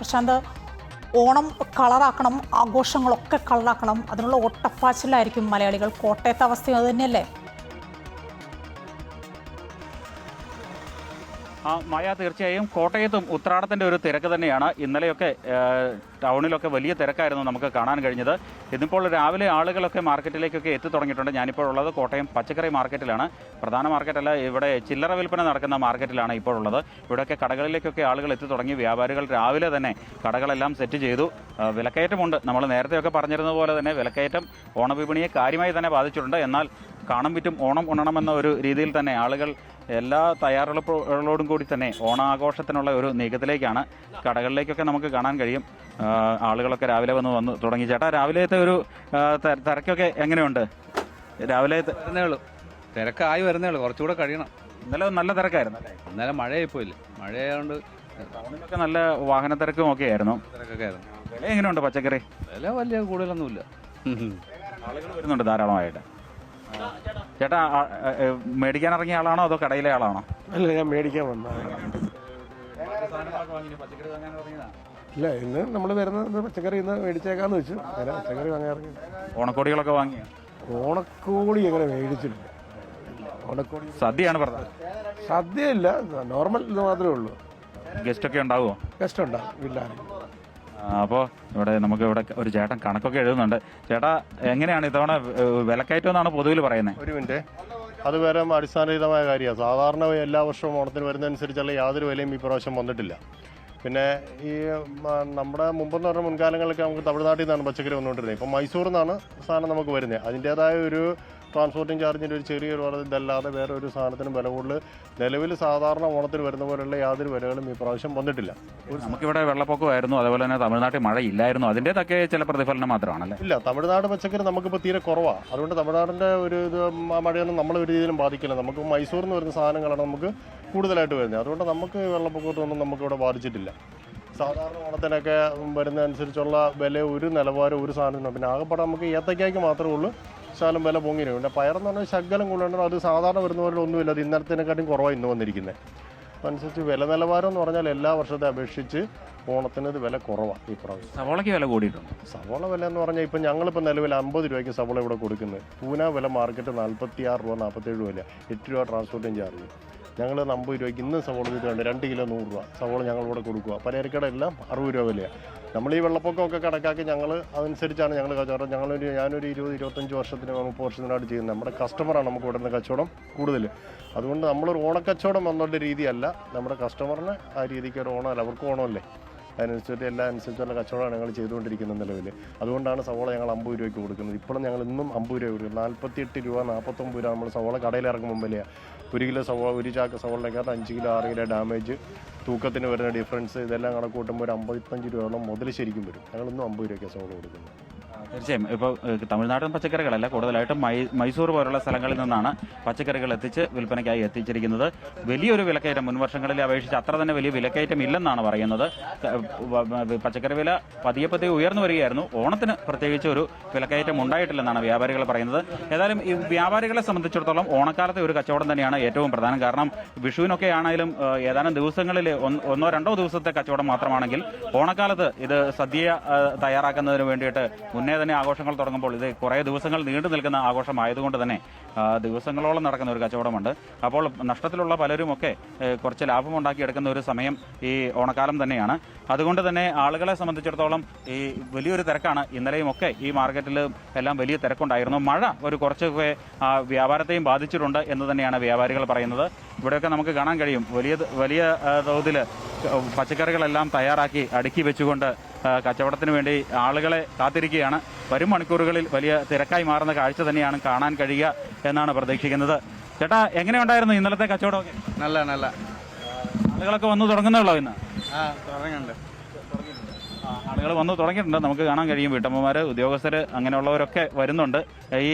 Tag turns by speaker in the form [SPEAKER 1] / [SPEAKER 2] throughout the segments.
[SPEAKER 1] പ്രശാന്ത്, ഓണം കളറാക്കണം, ആഘോഷങ്ങളൊക്കെ കളറാക്കണം, അതിനുള്ള ഒട്ടപ്പാച്ചിലായിരിക്കും മലയാളികൾ. കോട്ടയത്തെ അവസ്ഥയും അത് തന്നെയല്ലേ?
[SPEAKER 2] മായ, തീർച്ചയായും കോട്ടയത്തും ഉത്രാടത്തിൻ്റെ ഒരു തിരക്ക് തന്നെയാണ്. ഇന്നലെയൊക്കെ ടൗണിലൊക്കെ വലിയ തിരക്കായിരുന്നു നമുക്ക് കാണാൻ കഴിഞ്ഞത്. ഇന്നിപ്പോൾ രാവിലെ ആളുകളൊക്കെ മാർക്കറ്റിലേക്കൊക്കെ എത്തി തുടങ്ങിയിട്ടുണ്ട്. ഞാനിപ്പോൾ ഉള്ളത് കോട്ടയം പച്ചക്കറി മാർക്കറ്റിലാണ്. പ്രധാന മാർക്കറ്റല്ല, ഇവിടെ ചില്ലറ വിൽപ്പന നടക്കുന്ന മാർക്കറ്റിലാണ് ഇപ്പോൾ ഉള്ളത്. ഇവിടെയൊക്കെ കടകളിലേക്കൊക്കെ ആളുകൾ എത്തി തുടങ്ങി. വ്യാപാരികൾ രാവിലെ തന്നെ കടകളെല്ലാം സെറ്റ് ചെയ്തു. വിലക്കയറ്റമുണ്ട്. നമ്മൾ നേരത്തെയൊക്കെ പറഞ്ഞിരുന്ന പോലെ തന്നെ വിലക്കയറ്റം ഓണവിപണിയെ കാര്യമായി തന്നെ ബാധിച്ചിട്ടുണ്ട്. എന്നാൽ കാണം വിറ്റും ഓണം ഉണ്ണണമെന്ന ഒരു രീതിയിൽ തന്നെ ആളുകൾ എല്ലാ തയ്യാറെടുപ്പുകളോടും കൂടി തന്നെ ഓണാഘോഷത്തിനുള്ള ഒരു നീക്കത്തിലേക്കാണ്. കടകളിലേക്കൊക്കെ നമുക്ക് കാണാൻ കഴിയും. ആളുകളൊക്കെ രാവിലെ വന്ന് തുടങ്ങി. ചേട്ടാ, രാവിലത്തെ ഒരു തിരക്കൊക്കെ എങ്ങനെയുണ്ട്? രാവിലെ
[SPEAKER 3] വരുന്നേ ഉള്ളൂ, തിരക്കായി വരുന്നേ ഉള്ളൂ, കുറച്ചുകൂടെ കഴിയണം.
[SPEAKER 2] ഇന്നലെ നല്ല തിരക്കായിരുന്നു അല്ലേ?
[SPEAKER 3] ഇന്നലെ മഴയായി പോയില്ലേ, മഴയായതുകൊണ്ട്
[SPEAKER 2] ടൗണിലൊക്കെ നല്ല വാഹന തിരക്കും ഒക്കെ ആയിരുന്നു.
[SPEAKER 3] തിരക്കൊക്കെ ആയിരുന്നു.
[SPEAKER 2] വില എങ്ങനെയുണ്ട് പച്ചക്കറി?
[SPEAKER 3] വില വലിയ കൂടുതലൊന്നുമില്ല.
[SPEAKER 2] ആളുകൾ വരുന്നുണ്ട് ധാരാളമായിട്ട്. ചേട്ടാ, മേടിക്കാൻ ഇറങ്ങിയ ആളാണോ അതോ കടയിലെ ആളാണോ?
[SPEAKER 4] അല്ല, ഞാൻ മേടിക്കാൻ വന്ന. ഇല്ല, ഇന്ന് നമ്മൾ വരുന്ന പച്ചക്കറി ഇന്ന് മേടിച്ചേക്കാന്ന് വെച്ചു. അങ്ങനെ പച്ചക്കറി വാങ്ങാൻ ഇറങ്ങി.
[SPEAKER 2] ഓണക്കോടികളൊക്കെ വാങ്ങിയ?
[SPEAKER 4] ഓണക്കോടി അങ്ങനെ മേടിച്ചില്ല. ഓണക്കോടി
[SPEAKER 2] സദ്യയാണ് പറഞ്ഞത്.
[SPEAKER 4] സദ്യയില്ല, നോർമൽ ഇത് മാത്രമേ ഉള്ളൂ.
[SPEAKER 2] ഗസ്റ്റൊക്കെ ഉണ്ടാവുമോ?
[SPEAKER 4] ഗസ്റ്റ് ഉണ്ടാവും, വീട്ടിലാണ്.
[SPEAKER 2] അപ്പോൾ ഇവിടെ ഒരു ചേട്ടൻ കണക്കൊക്കെ എഴുതുന്നുണ്ട്. ചേട്ടാ, എങ്ങനെയാണ് ഇത്തവണ വിലക്കയറ്റം എന്നാണ് പൊതുവിൽ പറയുന്നത്?
[SPEAKER 5] ഒരു മിനിറ്റ്, അത് വേറെ അടിസ്ഥാനരഹിതമായ കാര്യമാണ്. സാധാരണ എല്ലാ വർഷവും ഓണത്തിന് വരുന്നതനുസരിച്ചുള്ള യാതൊരു വിലയും ഈ പ്രാവശ്യം വന്നിട്ടില്ല. പിന്നെ ഈ നമ്മുടെ മുമ്പെന്ന് പറഞ്ഞ മുൻകാലങ്ങളിലൊക്കെ നമുക്ക് തമിഴ്നാട്ടിൽ നിന്നാണ് പച്ചക്കറി വന്നുകൊണ്ടിരുന്നത്. ഇപ്പം മൈസൂരിൽ നിന്നാണ് സാധനം നമുക്ക് വരുന്നത്. അതിൻ്റേതായ ഒരു ട്രാൻസ്പോർട്ടിങ് ചാർജിൻ്റെ ഒരു ചെറിയൊരു ഇതല്ലാതെ വേറെ ഒരു സാധനത്തിനും വില കൂടുതൽ നിലവിൽ സാധാരണ ഓണത്തിന് വരുന്ന പോലെയുള്ള യാതൊരു വിലകളും ഈ പ്രാവശ്യം വന്നിട്ടില്ല.
[SPEAKER 2] നമുക്കിവിടെ വെള്ളപ്പൊക്കമായിരുന്നു, അതുപോലെ തന്നെ തമിഴ്നാട്ടിൽ മഴ ഇല്ലായിരുന്നു. അതിൻ്റെതൊക്കെ ചില പ്രതിഫലനം മാത്രമാണല്ലേ?
[SPEAKER 5] ഇല്ല, തമിഴ്നാട് പച്ചക്കറി നമുക്കിപ്പോൾ തീരെ കുറവാണ്. അതുകൊണ്ട് തമിഴ്നാടിൻ്റെ ഒരു മഴയൊന്നും നമ്മൾ ഒരു രീതിയിലും ബാധിക്കില്ല. നമുക്ക് മൈസൂരിൽ നിന്ന് വരുന്ന സാധനങ്ങളാണ് നമുക്ക് കൂടുതലായിട്ട് വരുന്നത്. അതുകൊണ്ട് നമുക്ക് വെള്ളപ്പൊക്കത്തൊന്നും നമുക്കിവിടെ ബാധിച്ചിട്ടില്ല. സാധാരണ ഓണത്തിനൊക്കെ വരുന്നതനുസരിച്ചുള്ള വില ഒരു നിലവാരം ഒരു സാധനം. പിന്നെ ആകെപ്പാടെ നമുക്ക് ഏത്തയ്ക്കായ്ക്ക് മാത്രമേ ഉള്ളൂ ശാലം വില പൊങ്ങിന്. പിന്നെ പയറെന്ന് പറഞ്ഞാൽ ശകലം കൂടുതലുണ്ട്. അത് സാധാരണ വരുന്ന പോലെ ഒന്നുമില്ല. അത് ഇന്നലത്തേനെക്കാട്ടും കുറവാണ് ഇന്ന് വന്നിരിക്കുന്നത്. അതനുസരിച്ച് വില നിലവാരം എന്ന് പറഞ്ഞാൽ എല്ലാ വർഷത്തെ അപേക്ഷിച്ച് ഓണത്തിന് ഇത് വില കുറവാണ് ഈ പ്രാവശ്യം.
[SPEAKER 2] സവോളയ്ക്ക് വില കൂടിയിട്ടുണ്ട്.
[SPEAKER 5] സവോള വില എന്ന് പറഞ്ഞാൽ ഇപ്പം ഞങ്ങളിപ്പോൾ നിലവിൽ 50 രൂപയ്ക്ക് സവോള ഇവിടെ കൊടുക്കുന്നത്. പൂന വില മാർക്കറ്റ് 46 രൂപ 47 രൂപ, 8 രൂപ ട്രാൻസ്പോർട്ടിങ് ചാർജ്. ഞങ്ങൾ 50 രൂപയ്ക്ക് ഇന്ന് സവോള വിൽക്കുന്നുണ്ട്. 2 കിലോ 100 രൂപ സവോള ഞങ്ങളിവിടെ കൊടുക്കുക. പലചരക്കട എല്ലാം 60 രൂപ വിലയാണ്. നമ്മൾ ഈ വെള്ളപ്പൊക്കമൊക്കെ കണക്കാക്കി ഞങ്ങൾ അതനുസരിച്ചാണ് ഞങ്ങൾ കച്ചവടം. ഞാനൊരു 20-25 വർഷത്തിന് 30 വർഷത്തിനായിട്ട് ചെയ്യുന്നത്. നമ്മുടെ കസ്റ്റമറാണ് നമുക്ക് ഇവിടെ നിന്ന് കച്ചവടം കൂടുതൽ. അതുകൊണ്ട് നമ്മളൊരു ഓണക്കച്ചവടം എന്നുള്ള രീതിയല്ല, നമ്മുടെ കസ്റ്റമറിന് ആ രീതിക്ക് ഒരു ഓണമല്ല, അവർക്ക് ഓണമല്ലേ, അതിനനുസരിച്ച് എല്ലാം അനുസരിച്ചുള്ള കച്ചവടമാണ് ഞങ്ങൾ ചെയ്തുകൊണ്ടിരിക്കുന്നത് നിലവിൽ. അതുകൊണ്ടാണ് സവോള ഞങ്ങൾ 50 രൂപയ്ക്ക് കൊടുക്കുന്നത്. ഇപ്പോഴും ഞങ്ങൾ ഇന്നും 50 രൂപ കൊടുക്കും. 48 രൂപ 49 രൂപ നമ്മൾ സവോള കടയിൽ ഇറങ്ങുമ്പോൾ വിലയാണ്. 1 കിലോ സവോള, 1 ചാക്ക് സവോളയ്ക്കകത്ത് 5 കിലോ 6 കിലോ ഡാമേജ്, തൂക്കത്തിന് വരുന്ന ഡിഫറൻസ്, ഇതെല്ലാം കണക്ക് കൂട്ടുമ്പോൾ ഒരു 55 രൂപയോളം മുതൽ ശരിക്കും വരും. ഞങ്ങൾ ഇന്നും 50 രൂപയ്ക്ക് സവോള കൊടുക്കുന്നത്.
[SPEAKER 2] തീർച്ചയായും ഇപ്പോൾ തമിഴ്നാടൻ പച്ചക്കറികളല്ല, കൂടുതലായിട്ടും മൈസൂർ പോലുള്ള സ്ഥലങ്ങളിൽ നിന്നാണ് പച്ചക്കറികൾ വിൽപ്പനയ്ക്കായി എത്തിച്ചിരിക്കുന്നത്. വലിയൊരു വിലക്കയറ്റം മുൻവർഷങ്ങളിലെ അപേക്ഷിച്ച് അത്ര തന്നെ വലിയ വിലക്കയറ്റം ഇല്ലെന്നാണ് പറയുന്നത്. പച്ചക്കറി വില പതിയെ ഉയർന്നു വരികയായിരുന്നു. ഓണത്തിന് പ്രത്യേകിച്ച് ഒരു വിലക്കയറ്റം ഉണ്ടായിട്ടില്ലെന്നാണ് വ്യാപാരികൾ പറയുന്നത്. ഏതായാലും ഈ വ്യാപാരികളെ സംബന്ധിച്ചിടത്തോളം ഓണക്കാലത്തെ ഒരു കച്ചവടം തന്നെയാണ് ഏറ്റവും പ്രധാനം. കാരണം വിഷുവിനൊക്കെ ആണെങ്കിലും ഏതാനും ദിവസങ്ങളിൽ 1-2 ദിവസത്തെ കച്ചവടം മാത്രമാണെങ്കിൽ ഓണക്കാലത്ത് ഇത് സദ്യ തയ്യാറാക്കുന്നതിന് വേണ്ടിയിട്ട് മുന്നേ തന്നെ ആഘോഷങ്ങൾ തുടങ്ങുമ്പോൾ ഇത് കുറേ ദിവസങ്ങൾ നീണ്ടു നിൽക്കുന്ന ആഘോഷമായതുകൊണ്ട് തന്നെ ദിവസങ്ങളോളം നടക്കുന്ന ഒരു കച്ചവടമുണ്ട്. അപ്പോൾ നഷ്ടത്തിലുള്ള പലരുമൊക്കെ കുറച്ച് ലാഭമുണ്ടാക്കിയെടുക്കുന്ന ഒരു സമയം ഈ ഓണക്കാലം തന്നെയാണ്. അതുകൊണ്ട് തന്നെ ആളുകളെ സംബന്ധിച്ചിടത്തോളം ഈ വലിയൊരു തിരക്കാണ്. ഇന്നലെയും ഒക്കെ ഈ മാർക്കറ്റിൽ എല്ലാം വലിയ തിരക്കുണ്ടായിരുന്നു. മഴ ഒരു കുറച്ചൊക്കെ വ്യാപാരത്തെയും ബാധിച്ചിട്ടുണ്ട് എന്ന് തന്നെയാണ് വ്യാപാരികൾ പറയുന്നത്. ഇവിടെയൊക്കെ നമുക്ക് കാണാൻ കഴിയും വലിയ തോതിൽ പച്ചക്കറികളെല്ലാം തയ്യാറാക്കി അടുക്കി വെച്ചുകൊണ്ട് കച്ചവടത്തിന് വേണ്ടി ആളുകളെ കാത്തിരിക്കുകയാണ്. വരും മണിക്കൂറുകളിൽ വലിയ തിരക്കായി മാറുന്ന കാഴ്ച തന്നെയാണ് കാണാൻ കഴിയുക എന്നാണ് പ്രതീക്ഷിക്കുന്നത്. ചേട്ടാ, എങ്ങനെയുണ്ടായിരുന്നു ഇന്നലത്തെ കച്ചവടമൊക്കെ?
[SPEAKER 3] നല്ല
[SPEAKER 2] ആളുകളൊക്കെ വന്നു തുടങ്ങുന്നുള്ളൂ ഇന്ന്?
[SPEAKER 3] തുടങ്ങുന്നുണ്ട്.
[SPEAKER 2] ആളുകൾ വന്നു തുടങ്ങിയിട്ടുണ്ട്. നമുക്ക് കാണാൻ കഴിയും വീട്ടമ്മമാർ, ഉദ്യോഗസ്ഥർ, അങ്ങനെയുള്ളവരൊക്കെ വരുന്നുണ്ട്. ഈ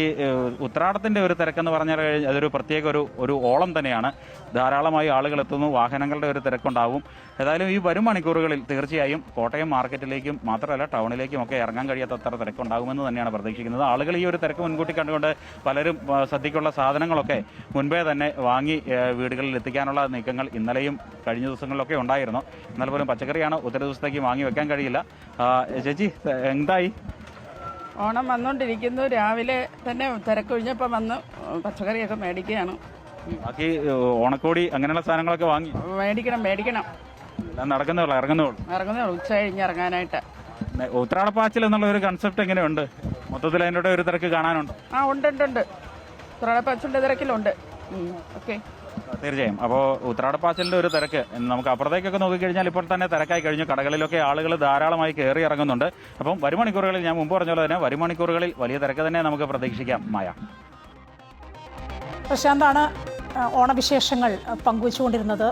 [SPEAKER 2] ഉത്രാടത്തിൻ്റെ ഒരു തിരക്കെന്ന് പറഞ്ഞാൽ അതൊരു പ്രത്യേക ഒരു ഓളം തന്നെയാണ്. ധാരാളമായി ആളുകൾ എത്തുന്നു, വാഹനങ്ങളുടെ ഒരു തിരക്കുണ്ടാവും. ഏതായാലും ഈ വരും മണിക്കൂറുകളിൽ തീർച്ചയായും കോട്ടയം മാർക്കറ്റിലേക്കും മാത്രമല്ല ടൗണിലേക്കും ഒക്കെ ഇറങ്ങാൻ കഴിയാത്തത്ര തിരക്കുണ്ടാകുമെന്ന് തന്നെയാണ് പ്രതീക്ഷിക്കുന്നത്. ആളുകൾ ഈ ഒരു തിരക്ക് മുൻകൂട്ടി കണ്ടുകൊണ്ട് പലരും സദ്യക്കുള്ള സാധനങ്ങളൊക്കെ മുൻപേ തന്നെ വാങ്ങി വീടുകളിൽ എത്തിക്കാനുള്ള നീക്കങ്ങൾ ഇന്നലെയും കഴിഞ്ഞ ദിവസങ്ങളിലൊക്കെ ഉണ്ടായിരുന്നു. എന്നാൽ പോലും പച്ചക്കറിയാണ് ഒത്തിരി ദിവസത്തേക്ക് വാങ്ങി വെക്കാൻ കഴിയില്ല. ചേച്ചി എന്തായി?
[SPEAKER 6] ഓണം വന്നുകൊണ്ടിരിക്കുന്നു. രാവിലെ തന്നെ തിരക്കൊഴിഞ്ഞപ്പോൾ വന്ന് പച്ചക്കറിയൊക്കെ മേടിക്കുകയാണ്.
[SPEAKER 2] ബാക്കി ഓണക്കോടി അങ്ങനെയുള്ള സാധനങ്ങളൊക്കെ വാങ്ങി
[SPEAKER 6] മേടിക്കണം.
[SPEAKER 2] നടക്കുന്നേ ഉള്ളൂ, ഇറങ്ങുന്നേ ഉള്ളൂ.
[SPEAKER 6] ഉച്ച കഴിഞ്ഞ് ഇറങ്ങാനായിട്ട്.
[SPEAKER 2] ഉത്രാടപ്പാച്ചിൽ എന്നുള്ള ഒരു കൺസെപ്റ്റ് എങ്ങനെയുണ്ട്? മൊത്തത്തിൽ അതിൻ്റെ ഒരു തിരക്ക് കാണാനുണ്ട്?
[SPEAKER 6] ഉണ്ട്. ഉത്രാടപ്പാച്ചിൻ്റെ തിരക്കിലുണ്ട്. ഓക്കെ,
[SPEAKER 2] തീർച്ചയായും. അപ്പോൾ ഉത്രാടപ്പാച്ചിലിൻ്റെ ഒരു തിരക്ക് നമുക്ക് അപ്പുറത്തേക്കൊക്കെ നോക്കിക്കഴിഞ്ഞാൽ ഇപ്പോൾ തന്നെ തിരക്കായി കഴിഞ്ഞു. കടകളിലൊക്കെ ആളുകൾ ധാരാളമായി കയറി ഇറങ്ങുന്നുണ്ട്. അപ്പം വരും മണിക്കൂറുകളിൽ ഞാൻ മുമ്പ് പറഞ്ഞ പോലെ തന്നെ വരും മണിക്കൂറുകളിൽ വലിയ തിരക്ക് തന്നെ നമുക്ക് പ്രതീക്ഷിക്കാം. മായ.
[SPEAKER 1] പ്രശാന്താണ് ഓണവിശേഷങ്ങൾ പങ്കുവച്ചുകൊണ്ടിരുന്നത്.